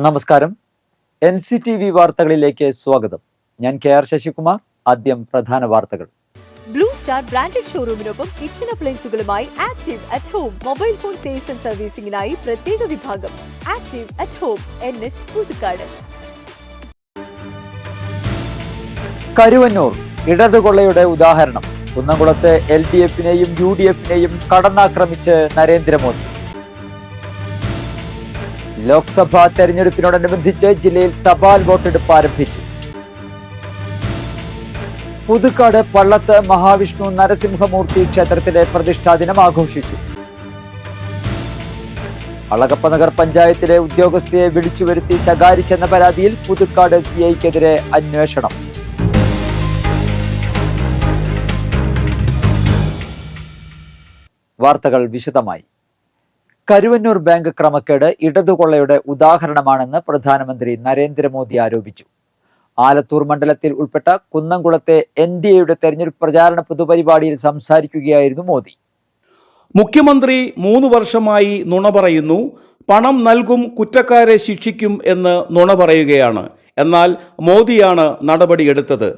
നമസ്കാരം. NCTV വാർത്തകളിലേക്ക് സ്വാഗതം. ഞാൻ KR ശശികുമാർ. ആദ്യം പ്രധാന വാർത്തകൾ. ബ്ലൂ സ്റ്റാർ ബ്രാൻഡഡ് ഷോറൂമിനൊപ്പം കിച്ചൺ അപ്ലയൻസുകളുമായി Active at Home mobile phone sales and സർവീസിംഗിനായി പ്രത്യേക വിഭാഗം. Active at Home NH Puthukkad. Karuvannur ഇടതുകൊള്ളയുടെ ഉദാഹരണം. കുന്നംകുളത്തെ LDFനെയും UDFനെയും കടന്നാക്രമിച്ച് നരേന്ദ്രമോദി. ലോക്സഭാ തെരഞ്ഞെടുപ്പിനോടനുബന്ധിച്ച് ജില്ലയിൽ തപാൽ വോട്ടെടുപ്പ് ആരംഭിച്ചു. പുതുക്കാട് പള്ളത്ത് മഹാവിഷ്ണു നരസിംഹമൂർത്തി ക്ഷേത്രത്തിലെ പ്രതിഷ്ഠാ ദിനം ആഘോഷിച്ചു. അളഗപ്പ നഗർ പഞ്ചായത്തിലെ ഉദ്യോഗസ്ഥയെ വിളിച്ചുവരുത്തി ശകാരിച്ചെന്ന പരാതിയിൽ പുതുക്കാട് CIക്കെതിരെ അന്വേഷണം. വാർത്തകൾ വിശദമായി. കരുവന്നൂർ ബാങ്ക് ക്രമക്കേട് ഇടതുകൊള്ളയുടെ ഉദാഹരണമാണെന്ന് പ്രധാനമന്ത്രി നരേന്ദ്രമോദി ആരോപിച്ചു. ആലത്തൂർ മണ്ഡലത്തിൽ ഉൾപ്പെട്ട കുന്നംകുളത്തെ NDAയുടെ തെരഞ്ഞെടുപ്പ് പ്രചാരണ പൊതുപരിപാടിയിൽ സംസാരിക്കുകയായിരുന്നു മോദി. മുഖ്യമന്ത്രി 3 വർഷമായി നുണ പറയുന്നു. പണം നൽകും, കുറ്റക്കാരെ ശിക്ഷിക്കും എന്ന് നുണ പറയുകയാണ്. എന്നാൽ മോദിയാണ് നടപടിയെടുത്തത്.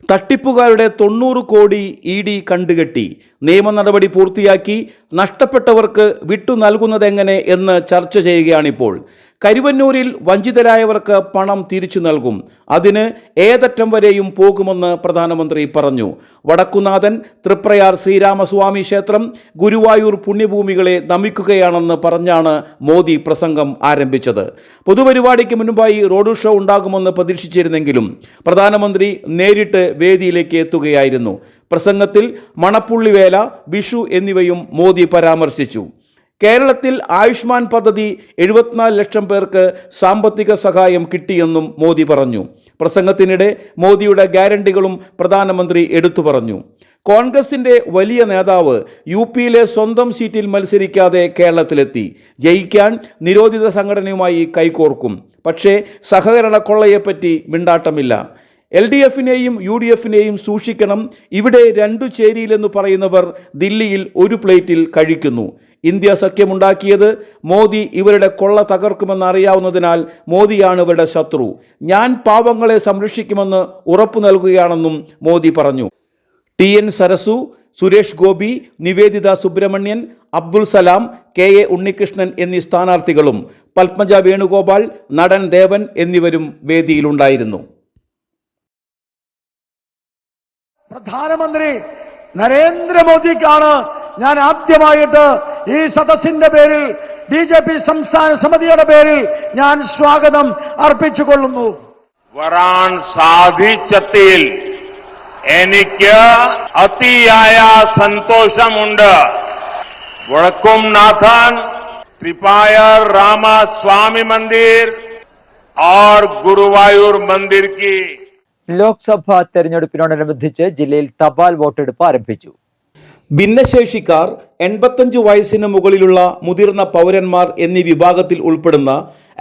തട്ടിപ്പുകാരുടെ 90 കോടി ED കണ്ടുകെട്ടി. നിയമ നടപടി പൂർത്തിയാക്കി. നഷ്ടപ്പെട്ടവർക്ക് വിട്ടു നൽകുന്നതെങ്ങനെ എന്ന് ചർച്ച ചെയ്യുകയാണിപ്പോൾ. കരുവന്നൂരിൽ വഞ്ചിതരായവർക്ക് പണം തിരിച്ചു നൽകും. അതിന് ഏതറ്റം വരെയും പോകുമെന്ന് പ്രധാനമന്ത്രി പറഞ്ഞു. വടക്കുനാഥൻ, തൃപ്രയാർ ശ്രീരാമസ്വാമി ക്ഷേത്രം, ഗുരുവായൂർ പുണ്യഭൂമികളെ നമിക്കുകയാണെന്ന് പറഞ്ഞാണ് മോദി പ്രസംഗം ആരംഭിച്ചത്. പൊതുപരിപാടിക്ക് മുൻപായി റോഡ് ഷോ ഉണ്ടാകുമെന്ന് പ്രതീക്ഷിച്ചിരുന്നെങ്കിലും പ്രധാനമന്ത്രി നേരിട്ട് വേദിയിലേക്ക് എത്തുകയായിരുന്നു. പ്രസംഗത്തിൽ മണപ്പുള്ളിവേല, വിഷു എന്നിവയും മോദി പരാമർശിച്ചു. കേരളത്തിൽ ആയുഷ്മാൻ പദ്ധതി 74 ലക്ഷം പേർക്ക് സാമ്പത്തിക സഹായം കിട്ടിയെന്നും മോദി പറഞ്ഞു. പ്രസംഗത്തിനിടെ മോദിയുടെ ഗ്യാരണ്ടികളും പ്രധാനമന്ത്രി എടുത്തു പറഞ്ഞു. കോൺഗ്രസിന്റെ വലിയ നേതാവ് UPയിലെ സ്വന്തം സീറ്റിൽ മത്സരിക്കാതെ കേരളത്തിലെത്തി. ജയിക്കാൻ നിരോധിത സംഘടനയുമായി കൈകോർക്കും. പക്ഷേ സഹകരണ കൊള്ളയെപ്പറ്റി മിണ്ടാട്ടമില്ല. LDFനെയും UDFനെയും സൂക്ഷിക്കണം. ഇവിടെ 2 ചേരിയിലെന്ന് പറയുന്നവർ ദില്ലിയിൽ ഒരു പ്ലേറ്റിൽ കഴിക്കുന്നു. ഇന്ത്യ സഖ്യമുണ്ടാക്കിയത് മോദി ഇവരുടെ കൊള്ള തകർക്കുമെന്ന് അറിയാവുന്നതിനാൽ മോദിയാണ് ഇവരുടെ ശത്രു. ഞാൻ പാവങ്ങളെ സംരക്ഷിക്കുമെന്ന് ഉറപ്പു നൽകുകയാണെന്നും മോദി പറഞ്ഞു. TN സരസു, സുരേഷ് ഗോപി, നിവേദിത സുബ്രഹ്മണ്യൻ, അബ്ദുൽ സലാം, KA ഉണ്ണികൃഷ്ണൻ എന്നീ സ്ഥാനാർത്ഥികളും പത്മജ വേണുഗോപാൽ, നടൻ ദേവൻ എന്നിവരും വേദിയിലുണ്ടായിരുന്നു. പ്രധാനമന്ത്രി നരേന്ദ്രമോദിക്കാണ് ഞാൻ ആദ്യമായിട്ട് ഈ സദസ്സിന്റെ പേരിൽ BJP സംസ്ഥാന സമിതിയുടെ പേരിൽ ഞാൻ സ്വാഗതം അർപ്പിച്ചുകൊള്ളുന്നു. വരാൻ സാധിച്ചതിൽ എനിക്ക് അതിയായ സന്തോഷമുണ്ട്. വടക്കുംനാഥൻ, त्रिपायर रामास्वामी मंदिर और गुरुवायूर मंदिर की ലോക്സഭാ തെരഞ്ഞെടുപ്പിനോടനുബന്ധിച്ച് ജില്ലയിൽ തപാൽ വോട്ടെടുപ്പ് ആരംഭിച്ചു. ഭിന്നശേഷിക്കാർ, 85 വയസ്സിന് മുകളിലുള്ള മുതിർന്ന പൗരന്മാർ എന്നീ വിഭാഗത്തിൽ ഉൾപ്പെടുന്ന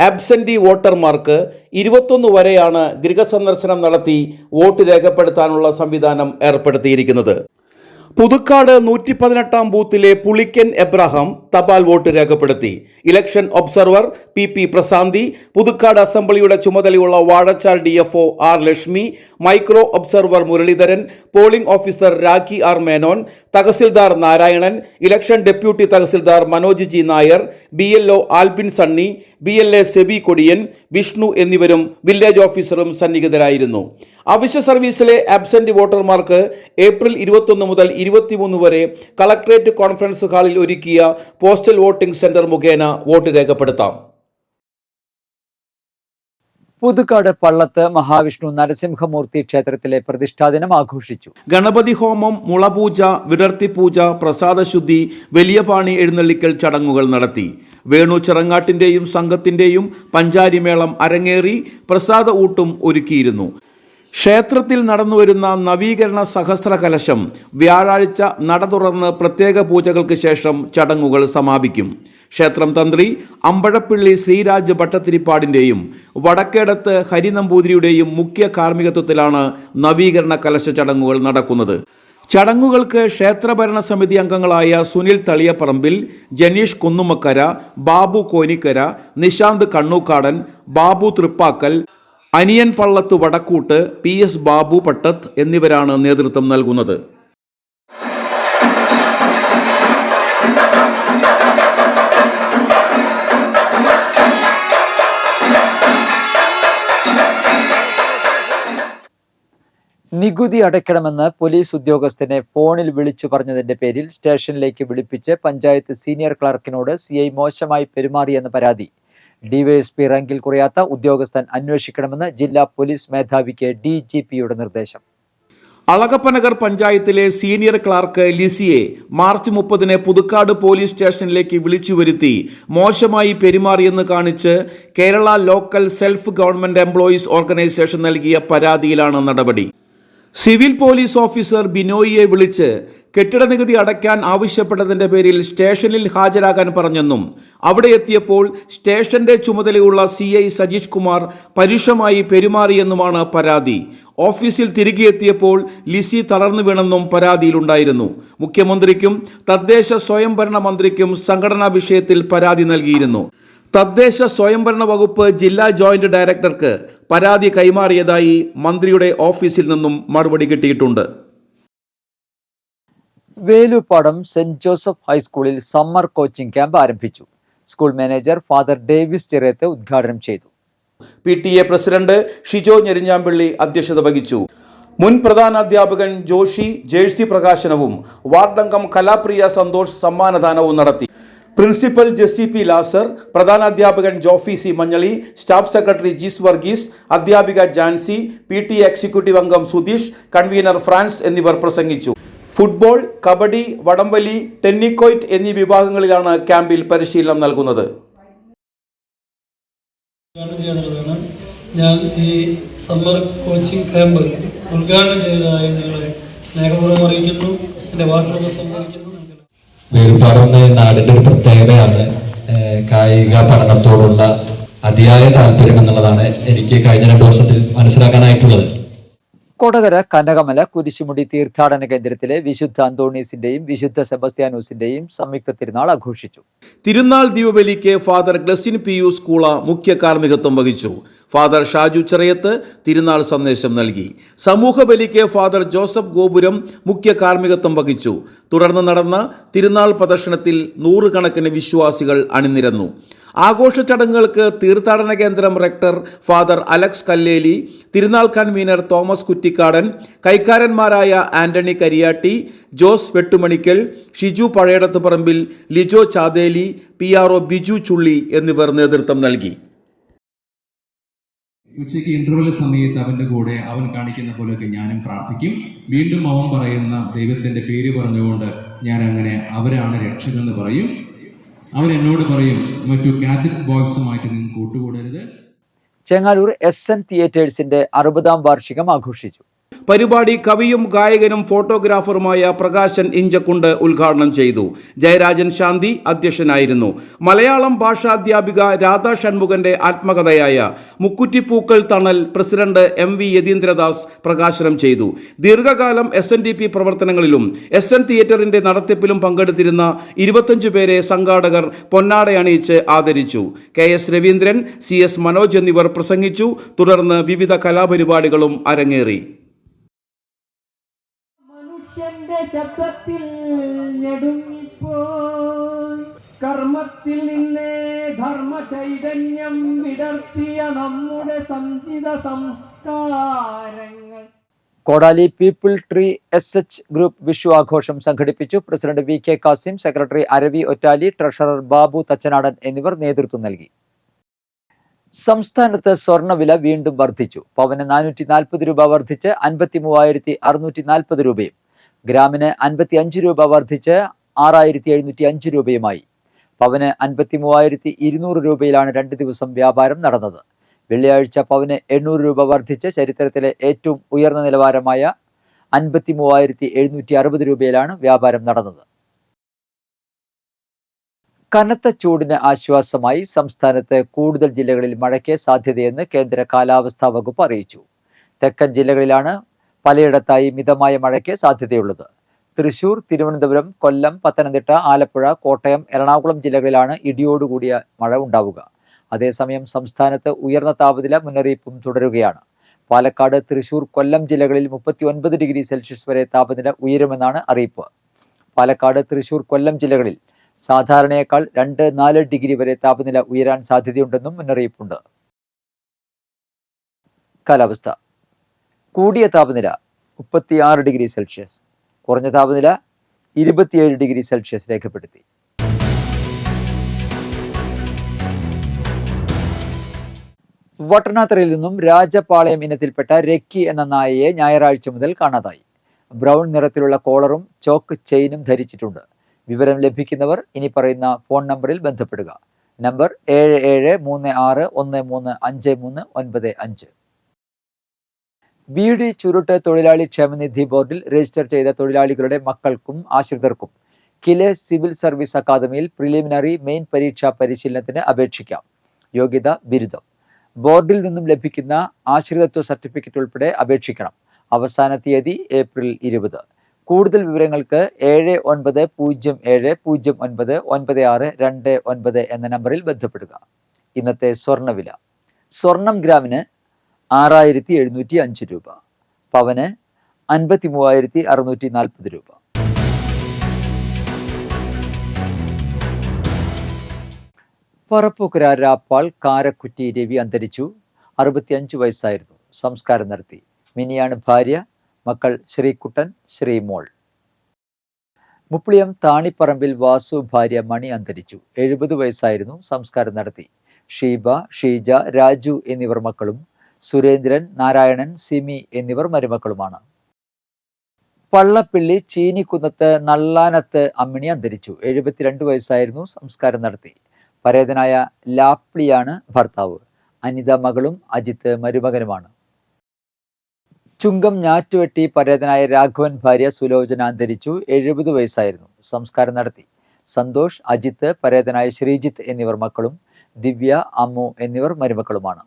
ആബ്സെന്റി വോട്ടർമാർക്ക് 21 വരെയാണ് ഗൃഹസന്ദർശനം നടത്തി വോട്ട് രേഖപ്പെടുത്താനുള്ള സംവിധാനം ഏർപ്പെടുത്തിയിരിക്കുന്നത്. പുതുക്കാട് 118 ബൂത്തിലെ പുളിക്കൻ എബ്രഹാം തപാൽ വോട്ട് രേഖപ്പെടുത്തി. ഇലക്ഷൻ ഒബ്സർവർ PP പ്രശാന്തി, പുതുക്കാട് അസംബ്ലിയുടെ ചുമതലയുള്ള Vazhachal DFO R Lakshmi, micro observer Muraleedharan, polling officer Rakhi R Menon, tahsildar Narayanan, election deputy tahsildar Manoj G Nair, BLO Albin Sunny, BLA SEBI Kodiyan, Vishnu എന്നിവരും വില്ലേജ് ഓഫീസറും സന്നിഹിതരായിരുന്നു. അവശ്യ സർവീസിലെ ആബ്സെന്റ് വോട്ടർമാർക്ക് ഏപ്രിൽ 21 മുതൽ 23 വരെ കളക്ടറേറ്റ് കോൺഫറൻസ് ഹാളിൽ ഒരുക്കിയ പോസ്റ്റൽ വോട്ടിംഗ് സെന്റർ മുഖേന വോട്ട് രേഖപ്പെടുത്താം. പുതുക്കാട് പള്ളത്ത് മഹാവിഷ്ണു നരസിംഹമൂർത്തി ക്ഷേത്രത്തിലെ പ്രതിഷ്ഠാദിനം ആഘോഷിച്ചു. ഗണപതി ഹോമം, മുളപൂജ, വിടർത്തിപ്പൂജ, പ്രസാദശുദ്ധി, വലിയ പാണി എഴുന്നള്ളിക്കൽ ചടങ്ങുകൾ നടത്തി. വേണു ചിറങ്ങാട്ടിന്റെയും സംഘത്തിന്റെയും പഞ്ചാരിമേളം അരങ്ങേറി. പ്രസാദ ഊട്ടും ഒരുക്കിയിരുന്നു. ക്ഷേത്രത്തിൽ നടന്നുവരുന്ന നവീകരണ സഹസ്ര കലശം വ്യാഴാഴ്ച നട തുറന്ന് പ്രത്യേക പൂജകൾക്ക് ശേഷം ചടങ്ങുകൾ സമാപിക്കും. ക്ഷേത്രം തന്ത്രി അമ്പഴപ്പിള്ളി ശ്രീരാജ് ഭട്ടത്തിരിപ്പാടിൻ്റെയും വടക്കേടത്ത് ഹരിനമ്പൂതിരിയുടെയും മുഖ്യ കാർമ്മികത്വത്തിലാണ് നവീകരണ കലശ ചടങ്ങുകൾ നടക്കുന്നത്. ചടങ്ങുകൾക്ക് ക്ഷേത്രഭരണ സമിതി അംഗങ്ങളായ സുനിൽ തളിയപ്പറമ്പിൽ, ജനീഷ് കുന്നുമക്കര, ബാബു കോനിക്കര, നിശാന്ത് കണ്ണൂക്കാടൻ, ബാബു തൃപ്പാക്കൽ, അനിയൻ പള്ളത്ത് വടക്കൂട്ട്, PS ബാബു പട്ടത്ത് എന്നിവരാണ് നേതൃത്വം നൽകുന്നത്. നികുതി അടയ്ക്കണമെന്ന് പോലീസ് ഉദ്യോഗസ്ഥനെ ഫോണിൽ വിളിച്ചു പറഞ്ഞതിന്റെ പേരിൽ സ്റ്റേഷനിലേക്ക് വിളിപ്പിച്ച് പഞ്ചായത്ത് സീനിയർ ക്ലർക്കിനോട് CI മോശമായി പെരുമാറിയെന്ന പരാതി DYSP റാങ്കിൽ കുറയാത്ത ഉദ്യോഗസ്ഥൻ അന്വേഷിക്കണമെന്ന് ജില്ലാ പോലീസ് മേധാവിക്ക് DGPയുടെ നിർദ്ദേശം. അളഗപ്പനഗർ പഞ്ചായത്തിലെ സീനിയർ ക്ലാർക്ക് ലിസിയെ മാർച്ച് 30 പുതുക്കാട് പോലീസ് സ്റ്റേഷനിലേക്ക് വിളിച്ചു വരുത്തി മോശമായി പെരുമാറിയെന്ന് കാണിച്ച് Kerala local self government employees organisation നൽകിയ പരാതിയിലാണ് നടപടി. സിവിൽ പോലീസ് ഓഫീസർ ബിനോയിയെ വിളിച്ച് കെട്ടിട നികുതി അടയ്ക്കാൻ ആവശ്യപ്പെട്ടതിന്റെ പേരിൽ സ്റ്റേഷനിൽ ഹാജരാകാൻ പറഞ്ഞെന്നും അവിടെ എത്തിയപ്പോൾ സ്റ്റേഷന്റെ ചുമതലയുള്ള CI സജീഷ് കുമാർ പരുഷമായി പെരുമാറിയെന്നുമാണ് പരാതി. ഓഫീസിൽ തിരികെ എത്തിയപ്പോൾ ലിസി തളർന്നു വീണെന്നും പരാതിയിലുണ്ടായിരുന്നു. മുഖ്യമന്ത്രിക്കും തദ്ദേശ സ്വയംഭരണ മന്ത്രിക്കും സംഘടനാ വിഷയത്തിൽ പരാതി നൽകിയിരുന്നു. തദ്ദേശ സ്വയംഭരണ വകുപ്പ് ജില്ലാ ജോയിന്റ് ഡയറക്ടർക്ക് പരാതി കൈമാറിയതായി മന്ത്രിയുടെ ഓഫീസിൽ നിന്നും മറുപടി കിട്ടിയിട്ടുണ്ട്. വേലുപ്പാടം സെന്റ് ജോസഫ് ഹൈസ്കൂളിൽ സമ്മർ കോച്ചിംഗ് ക്യാമ്പ് ആരംഭിച്ചു. സ്കൂൾ മാനേജർ ഫാദർ ഡേവിസ് ചിറേത്ത് ഉദ്ഘാടനം ചെയ്തു. PTA പ്രസിഡന്റ് ഷിജോ ഞെരിഞ്ഞാമ്പിള്ളി അധ്യക്ഷത വഹിച്ചു. മുൻ പ്രധാനാധ്യാപകൻ ജോഷി ജേഴ്സി പ്രകാശനവും വാർഡംഗം കലാപ്രിയ സന്തോഷ് സമ്മാനദാനവും നടത്തി. Principal Jessy P. ലാസർ, പ്രധാനാധ്യാപകൻ Jofy C. Manjali, staff secretary Jis Varghese, അധ്യാപിക ജാൻസി, PTA എക്സിക്യൂട്ടീവ് അംഗം സുധീഷ്, കൺവീനർ ഫ്രാൻസ് എന്നിവർ പ്രസംഗിച്ചു. ഫുട്ബോൾ, കബഡി, വടംവലി, ടെന്നിക്കോയ്റ്റ് എന്നീ വിഭാഗങ്ങളിലാണ് ക്യാമ്പിൽ പരിശീലനം നൽകുന്നത്. ഞാൻ ഈ സമ്മർ കോച്ചിങ് ക്യാമ്പ് ഉദ്ഘാടനം ചെയ്തതായി നിങ്ങളെ സ്നേഹപൂർവ്വം അറിയിക്കുന്നു. എൻ്റെ വാക്കുകൾ സംസാരിക്കുന്നു. വേലുപ്പാടം എന്ന നാടിൻ്റെ ഒരു പ്രത്യേകതയാണ് കായിക പഠനത്തോടുള്ള അതിയായ താല്പര്യം എന്നുള്ളതാണ് എനിക്ക് കഴിഞ്ഞ 2 വർഷത്തിൽ മനസ്സിലാക്കാനായിട്ടുള്ളത്. കൊടകര കനകമല കുരിശുമുടി തീർത്ഥാടന കേന്ദ്രത്തിലെ വിശുദ്ധ അന്തോണീസിന്റെയും വിശുദ്ധ സെബസ്ത്യാനോസിന്റെയും സംയുക്ത തിരുനാൾ ആഘോഷിച്ചു. തിരുനാൾ ദീപബലിക്ക് ഫാദർ ഗ്ലസിൻ PU സ്കൂള മുഖ്യ കാർമ്മികത്വം വഹിച്ചു. ഫാദർ ഷാജു ചിറയത്ത് തിരുനാൾ സന്ദേശം നൽകി. സമൂഹ ബലിക്ക് ഫാദർ ജോസഫ് ഗോപുരം മുഖ്യ കാർമ്മികത്വം വഹിച്ചു. തുടർന്ന് നടന്ന തിരുനാൾ പ്രദർശനത്തിൽ 100 കണക്കിന് വിശ്വാസികൾ അണിനിരന്നു. ആഘോഷ ചടങ്ങുകൾക്ക് തീർത്ഥാടന കേന്ദ്രം റെക്ടർ ഫാദർ അലക്സ് കല്ലേലി, തിരുനാൾ കൺവീനർ തോമസ് കുറ്റിക്കാടൻ, കൈക്കാരന്മാരായ ആന്റണി കരിയാട്ടി, ജോസ് വെട്ടുമണിക്കൽ, ഷിജു പഴയടത്ത് പറമ്പിൽ, ലിജോ ചാതേലി, PRO ബിജു ചുള്ളി എന്നിവർ നേതൃത്വം നൽകി. ഉച്ചയ്ക്ക് ഇന്റർവെൽ സമയത്ത് അവൻ്റെ കൂടെ അവൻ കാണിക്കുന്ന പോലെയൊക്കെ ഞാനും പ്രാർത്ഥിക്കും. വീണ്ടും അവൻ പറയുന്ന ദൈവത്തിൻ്റെ പേര് പറഞ്ഞുകൊണ്ട് ഞാൻ അങ്ങനെ അവരാണ് രക്ഷകനെന്ന് പറയും. അവൻ എന്നോട് പറയും മറ്റു കാത്തലിക് ബോയ്സുമായിട്ട് നിങ്ങൾ കൂട്ടുകൂടരുത്. ചെങ്ങാലൂർ SN തിയേറ്റേഴ്സിന്റെ 60ാം വാർഷികം ആഘോഷിച്ചു. പരിപാടി കവിയും ഗായകനും ഫോട്ടോഗ്രാഫറുമായ പ്രകാശൻ ഇഞ്ചക്കുണ്ട് ഉദ്ഘാടനം ചെയ്തു. ജയരാജൻ ശാന്തി അധ്യക്ഷനായിരുന്നു. മലയാളം ഭാഷാധ്യാപിക രാധാ ഷൺമുഖന്റെ ആത്മകഥയായ മുക്കുറ്റിപ്പൂക്കൾ തണൽ പ്രസിഡന്റ് MV യതീന്ദ്രദാസ് പ്രകാശനം ചെയ്തു. ദീർഘകാലം SNDP പ്രവർത്തനങ്ങളിലും SN തിയേറ്ററിന്റെ നടത്തിപ്പിലും പങ്കെടുത്തിരുന്ന 25 പേരെ സംഘാടകർ പൊന്നാടയണിയിച്ച് ആദരിച്ചു. KS രവീന്ദ്രൻ, CS മനോജ് എന്നിവർ പ്രസംഗിച്ചു. തുടർന്ന് വിവിധ കലാപരിപാടികളും അരങ്ങേറി. മനുഷ്യന്റെ ശബ്ദത്തിൽ ഞെടുങ്ങിപ്പോയി കർമ്മത്തിൽ നിന്നേ ധർമ്മ ചൈതന്യം വിടർത്തിയ നമ്മുടെ സഞ്ചിത സംസ്കാരങ്ങൾ. Kodali people tree SH group Vishu ആഘോഷം സംഘടിപ്പിച്ചു. President VK Kasim, secretary Aravi Ottali, treasurer Babu Thachanadan എന്നിവർ നേതൃത്വം നൽകി. സംസ്ഥാനത്ത് സ്വർണ്ണവില വീണ്ടും വർദ്ധിച്ചു. പവന് 440 രൂപ വർദ്ധിച്ച് 53,640 രൂപയും ഗ്രാമിന് 55 രൂപ വർദ്ധിച്ച് 6,705 രൂപയുമായി. പവന് 53,200 രൂപയിലാണ് 2 ദിവസം വ്യാപാരം നടന്നത്. വെള്ളിയാഴ്ച പവന് 800 രൂപ വർദ്ധിച്ച് ചരിത്രത്തിലെ ഏറ്റവും ഉയർന്ന നിലവാരമായ 53,760 രൂപയിലാണ് വ്യാപാരം നടന്നത്. കനത്ത ചൂടിന് ആശ്വാസമായി സംസ്ഥാനത്ത് കൂടുതൽ ജില്ലകളിൽ മഴയ്ക്ക് സാധ്യതയെന്ന് കേന്ദ്ര കാലാവസ്ഥാ വകുപ്പ് അറിയിച്ചു. തെക്കൻ ജില്ലകളിലാണ് പലയിടത്തായി മിതമായ മഴയ്ക്ക് സാധ്യതയുള്ളത്. തൃശൂർ, തിരുവനന്തപുരം, കൊല്ലം, പത്തനംതിട്ട, ആലപ്പുഴ, കോട്ടയം, എറണാകുളം ജില്ലകളിലാണ് ഇടിയോടുകൂടിയ മഴ ഉണ്ടാവുക. അതേസമയം സംസ്ഥാനത്ത് ഉയർന്ന താപനില മുന്നറിയിപ്പും തുടരുകയാണ്. പാലക്കാട്, തൃശൂർ, കൊല്ലം ജില്ലകളിൽ 39 ഡിഗ്രി സെൽഷ്യസ് വരെ താപനില ഉയരുമെന്നാണ് അറിയിപ്പ്. പാലക്കാട്, തൃശൂർ, കൊല്ലം ജില്ലകളിൽ സാധാരണയേക്കാൾ 2-4 ഡിഗ്രി വരെ താപനില ഉയരാൻ സാധ്യതയുണ്ടെന്നും മുന്നറിയിപ്പുണ്ട്. കാലാവസ്ഥ. കൂടിയ താപനില 36 ഡിഗ്രി സെൽഷ്യസ്, കുറഞ്ഞ താപനില 27 ഡിഗ്രി സെൽഷ്യസ് രേഖപ്പെടുത്തി. വട്ടനാത്തറയിൽ നിന്നും രാജപാളയം ഇനത്തിൽപ്പെട്ട രക്കി എന്ന നായയെ ഞായറാഴ്ച മുതൽ കാണാതായി. ബ്രൗൺ നിറത്തിലുള്ള കോളറും ചോക്ക് ചെയിനും ധരിച്ചിട്ടുണ്ട്. വിവരം ലഭിക്കുന്നവർ ഇനി പറയുന്ന ഫോൺ നമ്പറിൽ ബന്ധപ്പെടുക. നമ്പർ 7736135395. ബീഡി ചുരുട്ട് തൊഴിലാളി ക്ഷേമനിധി ബോർഡിൽ രജിസ്റ്റർ ചെയ്ത തൊഴിലാളികളുടെ മക്കൾക്കും ആശ്രിതർക്കും കിലെ സിവിൽ സർവീസ് അക്കാദമിയിൽ പ്രിലിമിനറി മെയിൻ പരീക്ഷാ പരിശീലനത്തിന് അപേക്ഷിക്കാം. യോഗ്യത ബിരുദം. ബോർഡിൽ നിന്നും ലഭിക്കുന്ന ആശ്രിതത്വ സർട്ടിഫിക്കറ്റ് ഉൾപ്പെടെ അപേക്ഷിക്കണം. അവസാന തീയതി ഏപ്രിൽ 20. കൂടുതൽ വിവരങ്ങൾക്ക് 7907099629 എന്ന നമ്പറിൽ ബന്ധപ്പെടുക. ഇന്നത്തെ സ്വർണ്ണവില. സ്വർണം ഗ്രാമിന് 6705 രൂപ, പവന് 53,640 രൂപ. പറപ്പൂക്കര രാപ്പാൾ കാരക്കുറ്റി രവി അന്തരിച്ചു. 65 വയസ്സായിരുന്നു. സംസ്കാരം നടത്തി. മിനിയാണ് ഭാര്യ. മക്കൾ ശ്രീകുട്ടൻ, ശ്രീമോൾ. മുപ്ലിയം താണിപ്പറമ്പിൽ വാസു ഭാര്യ മണി അന്തരിച്ചു. 70 വയസ്സായിരുന്നു. സംസ്കാരം നടത്തി. ഷീബ, ഷീജ, രാജു എന്നിവർ മക്കളും സുരേന്ദ്രൻ, നാരായണൻ, സിമി എന്നിവർ മരുമക്കളുമാണ്. പള്ളപ്പിള്ളി ചീനിക്കുന്നത്ത് നള്ളാനത്ത് അമ്മിണി അന്തരിച്ചു. 72 വയസ്സായിരുന്നു. സംസ്കാരം നടത്തി. പരേതനായ ലാപ്ലിയാണ് ഭർത്താവ്. അനിത മകളും അജിത്ത് മരുമകനുമാണ്. ചുങ്കം ഞാറ്റുവെട്ടി പരേതനായ രാഘവൻ ഭാര്യ സുലോചന അന്തരിച്ചു. 70 വയസ്സായിരുന്നു. സംസ്കാരം നടത്തി. സന്തോഷ്, അജിത്ത്, പരേതനായ ശ്രീജിത്ത് എന്നിവർ മക്കളും ദിവ്യ, അമ്മു എന്നിവർ മരുമക്കളുമാണ്.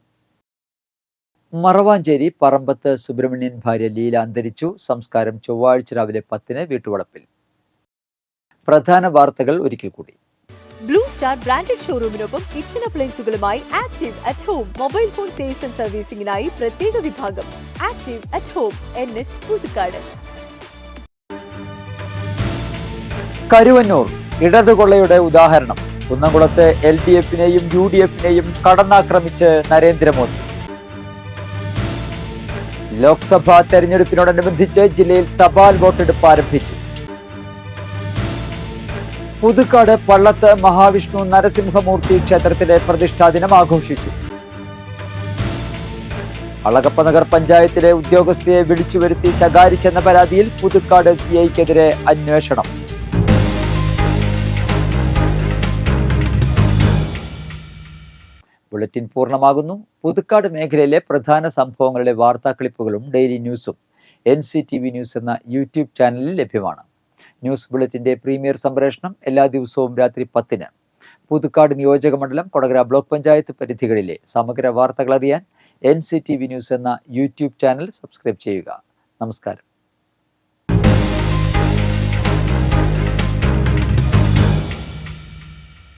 മറവാഞ്ചേരി പറമ്പത്ത് സുബ്രഹ്മണ്യൻ ഭാര്യ ലീല അന്തരിച്ചു. സംസ്കാരം ചൊവ്വാഴ്ച രാവിലെ 10 വീട്ടുവളപ്പിൽ. പ്രധാന വാർത്തകൾ ഒരിക്കൽ കൂടി. ബ്ലൂ സ്റ്റാർ ബ്രാൻഡഡ് ഷോറൂമിനൊപ്പം കിച്ചൺ അപ്ലയൻസുകളുമായി Active at Home mobile phone sales and സർവീസിംഗിനായി പ്രത്യേക വിഭാഗം. Active at Home, NH Puthukkad. Karuvannur ഇടതുകൊള്ളയുടെ ഉദാഹരണം. കുന്നംകുളത്ത് LDFനെയും UDFനെയും കടന്നാക്രമിച്ച് നരേന്ദ്രമോദി. ലോക്സഭാ തെരഞ്ഞെടുപ്പിനോടനുബന്ധിച്ച് ജില്ലയിൽ തപാൽ വോട്ടെടുപ്പ് ആരംഭിച്ചു. പുതുക്കാട് പള്ളത്ത് മഹാവിഷ്ണു നരസിംഹമൂർത്തി ക്ഷേത്രത്തിലെ പ്രതിഷ്ഠാ ദിനം ആഘോഷിച്ചു. അളഗപ്പ നഗർ പഞ്ചായത്തിലെ ഉദ്യോഗസ്ഥയെ വിളിച്ചുവരുത്തി ശകാരിച്ചെന്ന പരാതിയിൽ പുതുക്കാട് CIക്കെതിരെ അന്വേഷണം. ബുള്ളറ്റിൻ പൂർണ്ണമാകുന്നു. പുതുക്കാട് മേഖലയിലെ പ്രധാന സംഭവങ്ങളുടെ വാർത്താ ക്ലിപ്പുകളും ഡെയിലി ന്യൂസും NCTV ന്യൂസ് എന്ന യൂട്യൂബ് ചാനലിൽ ലഭ്യമാണ്. ന്യൂസ് ബുള്ളറ്റിന്റെ പ്രീമിയർ സംപ്രേഷണം എല്ലാ ദിവസവും രാത്രി 10-ന്. പുതുക്കാട് നിയോജകമണ്ഡലം, കൊടകര ബ്ലോക്ക് പഞ്ചായത്ത് പരിധികളിലെ സമഗ്ര വാർത്തകൾ അറിയാൻ NCTV ന്യൂസ് എന്ന യൂട്യൂബ് ചാനൽ സബ്സ്ക്രൈബ് ചെയ്യുക. നമസ്കാരം.